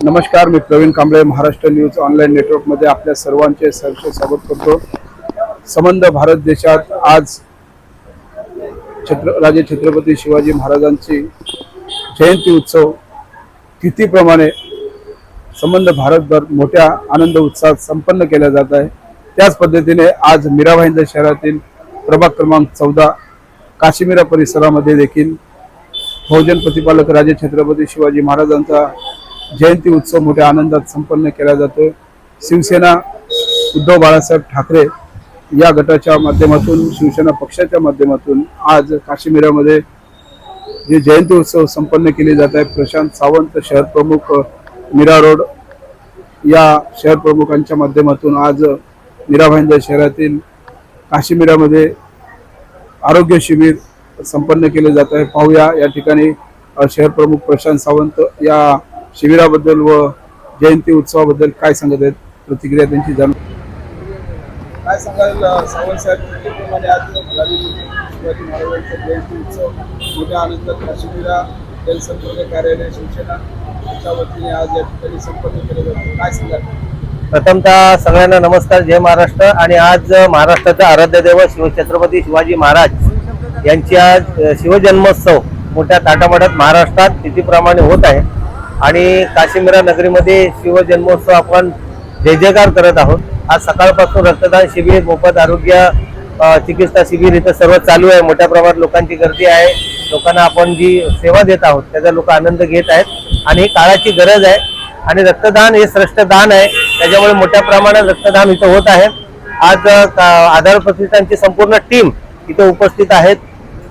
नमस्कार, मी Pravin Kamble, Maharashtra news online नेटवर्कमध्ये आपल्या सर्वांचे सहर्ष स्वागत करतो। संबंध भारत देशात आज राजे छत्रपती शिवाजी महाराजांची जयंती उत्सव तिथीप्रमाणे संबंध भारतभर मोठ्या आनंद उत्साहात संपन्न केला जात आहे। त्याच पद्धतीने आज मीरा भाईंदर शहरातील प्रभाग क्रमांक 14 काशीमीरा परिसरामध्ये देखील बहुजन प्रतिपालक राजे छत्रपती शिवाजी महाराजांचा जयंती उत्सव मोठ्या आनंदात संपन्न केला जातो। शिवसेना उद्धव बाळासाहेब ठाकरे या गटाच्या माध्यमातून, शिवसेना पक्षाच्या माध्यमातून आज काशीमीरामध्ये जे जयंती उत्सव संपन्न केले जात आहे, प्रशांत सावंत शहर प्रमुख, मीरा रोड या शहर प्रमुखांच्या माध्यमातून आज मीरा भाईंदर शहरातील काशीमीरामध्ये आरोग्य शिबिर संपन्न केले जात आहे। पाहूया या ठिकाणी शहर प्रमुख प्रशांत सावंत या शिबिराबद्दल व जयंती उत्सवाबद्दल काय सांगत आहेत, प्रतिक्रिया त्यांची जाणून काय सांगाल सावंत साहेब? आज शिवाजी महाराजांचा जयंती उत्सव मोठ्या आनंदात काशीमीरा जनसंपर्क कार्यालय शिवसेनाच्या वतीने आज या ठिकाणी संपन्न केलं जातं, काय सांगाल? प्रथमतः सगळ्यांना नमस्कार, जय महाराष्ट्र। आणि आज महाराष्ट्राचा आराध्य दैवत शिवछत्रपती शिवाजी महाराज यांची आज शिवजन्मोत्सव मोठ्या ताटामाटात महाराष्ट्रात तिथीप्रमाणे होत आहे। आणि काशीमीरा नगरीमध्ये शिवजन्मोत्सव आपण जय जयकार करत आहोत। आज सकाळपासून रक्तदान शिबिर, मोफत आरोग्य चिकित्सा शिबिर इथं सर्व चालू आहे। मोठ्या प्रमाणात लोकांची गर्दी आहे। लोकांना आपण जी सेवा देत आहोत त्याचा लोक आनंद घेत आहेत आणि ही काळाची गरज आहे। आणि रक्तदान हे श्रेष्ठ दान आहे, त्याच्यामुळे मोठ्या प्रमाणात रक्तदान इथं होत आहे। आज आधार प्रतिष्ठानची संपूर्ण टीम इथं उपस्थित आहेत,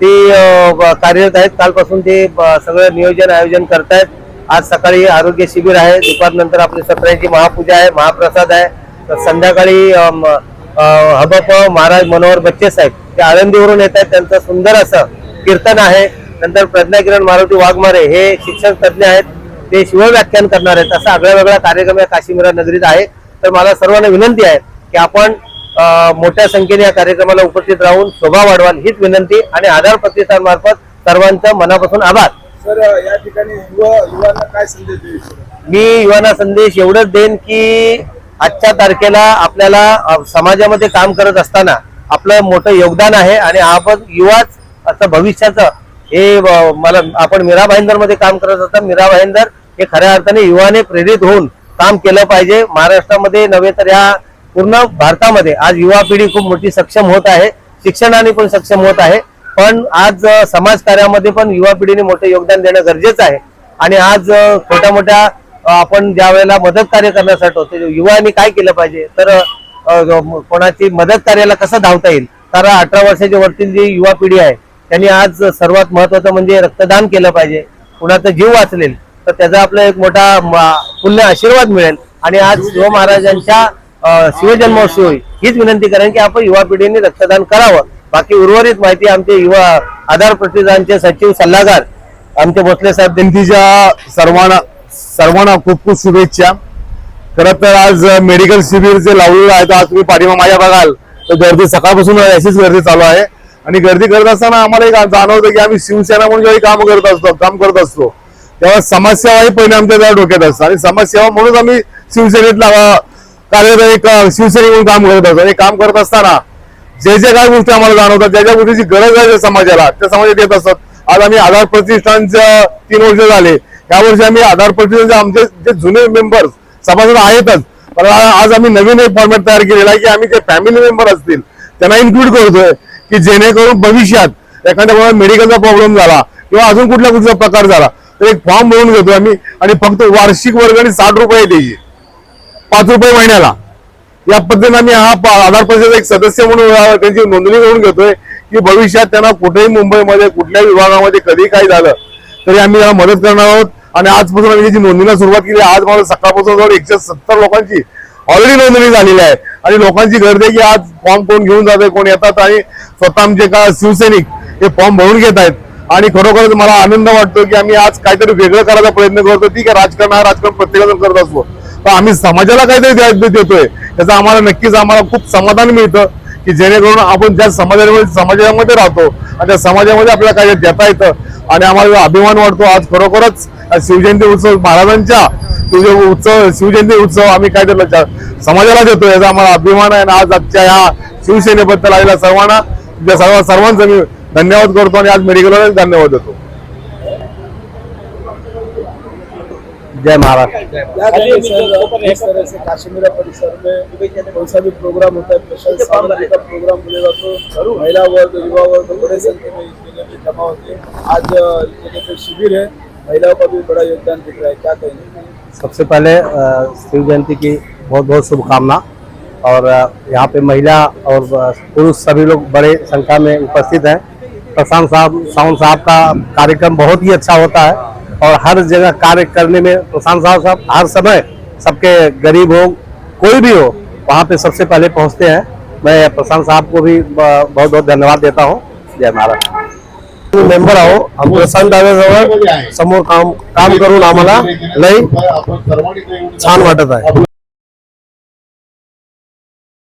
ती कार्यरत आहेत। कालपासून ते सगळं नियोजन आयोजन करतायत। आज सकाळी आरोग्य शिबिर आहे, दुपारनंतर आपली सत्रांची महापूजा आहे, महाप्रसाद आहे, संध्याकाळी हबप महाराज मनोहर बच्चे साहेब ते आळंदीवरून येत आहेत, त्यांचं सुंदर असं कीर्तन आहे। नंतर प्रज्ञाकिरण मारुती वाघमारे हे शिक्षण तज्ञ आहेत, ते शिवव्याख्यान करणार आहेत। असा आगळा वेगळा कार्यक्रम या काशीमीरा नगरीत आहे। तर मला सर्वांना विनंती आहे की आपण मोठ्या संख्येने या कार्यक्रमाला उपस्थित राहून शोभा वाढवाल हीच विनंती। आणि आधार प्रतिष्ठान मार्फत सर्वांचं मनापासून आभार। सर, या ठिकाणी युवांना काय संदेश देऊ? मी युवांना संदेश एवढंच देईन की आजच्या तारखेला आपल्याला समाजामध्ये काम करत असताना आपलं मोठं योगदान आहे आणि आपण युवाच असं भविष्याचं हे मला आपण मीरा भाईंदर मध्ये काम करत असताना मीरा भाईंदर हे खऱ्या अर्थाने युवाने प्रेरित होऊन काम केलं पाहिजे। महाराष्ट्रामध्ये नव्हे तर या पूर्ण भारतामध्ये आज युवा पिढी खूप मोठी सक्षम होत आहे, शिक्षणाने पण सक्षम होत आहे। पण आज समाजकार्यामध्ये पण युवा पिढीने मोठे योगदान देणं गरजेचं आहे। आणि आज छोट्या मोठ्या आपण ज्या वेळेला मदत कार्य करण्यासाठी होते, युवांनी काय केलं पाहिजे तर कोणाची मदत कार्याला कसं धावता येईल, तर 18 वर्षाच्या वरतील जी युवा पिढी आहे त्यांनी आज सर्वात महत्वाचं म्हणजे रक्तदान केलं पाहिजे। कुणाचा जीव वाचलेल तर त्याचा आपला एक मोठा पुण्य आशीर्वाद मिळेल। आणि आज शिव महाराजांच्या शिवजन्मोत्सवी हीच विनंती करेन की आपण युवा पिढीने रक्तदान करावं। बाकी उर्वरित माहिती आमचे युवा आधार प्रतिष्ठानचे सचिव सल्लागार आमचे भोसले साहेब जयंतीच्या सर्वांना खूप खूप शुभेच्छा। खरं तर आज मेडिकल शिबिर जे लावलेलं आहे, आज तुम्ही पाठीमा माझ्या बघाल तर गर्दी सकाळपासून अशीच गर्दी चालू आहे। आणि गर्दी करत असताना आम्हाला एक जाणवतं की आम्ही शिवसेना म्हणून ज्यावेळी काम करत असतो तेव्हा समाजसेवा ही पहिले आमच्या डोक्यात असतं। आणि समाजसेवा म्हणून आम्ही शिवसेनेतला कार्यरत एक शिवसैनिक म्हणून काम करत असतो। आणि काम करत असताना जे काय गोष्टी आम्हाला जाणवतात, ज्या गोष्टीची गरज आहे समाजाला, त्या समाजात येत असतात। आज आम्ही आधार प्रतिष्ठानच्या 3 वर्ष झाले, या वर्षी आम्ही आधार प्रतिष्ठानचे आमचे जे जुने मेंबर्स सभासद आहेतच, पण आज आम्ही नवीन एक फॉर्मॅट तयार केलेला आहे की आम्ही जे फॅमिली मेंबर असतील त्यांना इन्क्लूड करतोय की जेणेकरून भविष्यात एखाद्या मेडिकलचा प्रॉब्लेम झाला किंवा अजून कुठला प्रकार झाला तर एक फॉर्म भरून घेतोय आम्ही। आणि फक्त वार्षिक वर्गणी 60 रुपये द्यायची, 5 रुपये महिन्याला। या पद्धतीने आम्ही हा आधार परिषदेचा एक सदस्य म्हणून त्यांची नोंदणी करून घेतोय की भविष्यात त्यांना कुठेही मुंबईमध्ये कुठल्याही विभागामध्ये कधी काही झालं तरी आम्ही याला मदत करणार आहोत। आणि आजपासून आम्ही त्याची नोंदणीला सुरुवात केली। आज मला सकाळपासून जवळ 170 लोकांची ऑलरेडी नोंदणी झालेली आहे। आणि लोकांची गर्दी आहे की आज फॉर्म कोण घेऊन जाते, कोण येतात आणि स्वतः आमचे का शिवसैनिक हे फॉर्म भरून घेत आहेत। आणि खरोखरच मला आनंद वाटतो की आम्ही आज काहीतरी वेगळं करायचा प्रयत्न करतो। ठीक आहे, राजकारण प्रत्येकजण करत असतो, पण आम्ही समाजाला काहीतरी देतोय त्याचा आम्हाला नक्कीच खूप समाधान मिळतं की जेणेकरून आपण ज्या समाजामध्ये राहतो आणि त्या समाजामध्ये आपल्याला काही देता येतं। आणि आम्हाला अभिमान वाटतो आज खरोखरच शिवजयंती उत्सव महाराजांच्या उत्सव शिवजयंती उत्सव आम्ही काय त्याला समाजाला देतो याचा आम्हाला अभिमान आहे. आणि आज आजच्या ह्या शिवसेनेबद्दल आलेल्या सर्वांना सर्वांचा मी धन्यवाद करतो आणि आज मेडिकलला धन्यवाद देतो. जय महाराष्ट्र. क्या कहेंगे सर, इस तरह से काशीमीरा परिसर में कौन सा भी प्रोग्राम होता है, स्पेशल सामने का प्रोग्राम बोलेगा तो महिला वर्ग युवा वर्ग बड़े संख्या में इस मेले में जमा होते हैं. आज इस जगह पे शिविर है, महिलाओं का भी बड़ा योगदान दिख रहा है, क्या कहेंगे? सबसे पहले शिव जयंती की बहुत बहुत शुभकामना. और यहाँ पे महिला और पुरुष सभी लोग बड़े संख्या में उपस्थित हैं. प्रशांत सावंत साहब का कार्यक्रम बहुत ही अच्छा होता है और हर जगह कार्य करने में प्रशांत साहब हर समय सबके गरीब हो कोई भी हो वहाँ पे सबसे पहले पहुँचते हैं. मैं प्रशांत साहब को भी बहुत बहुत धन्यवाद देता हूँ. जय महाराष्ट्र. मेंबर आहो, हम प्रशांत दादाजवळ समोर काम करून आम्हाला लई छान वाटत आहे.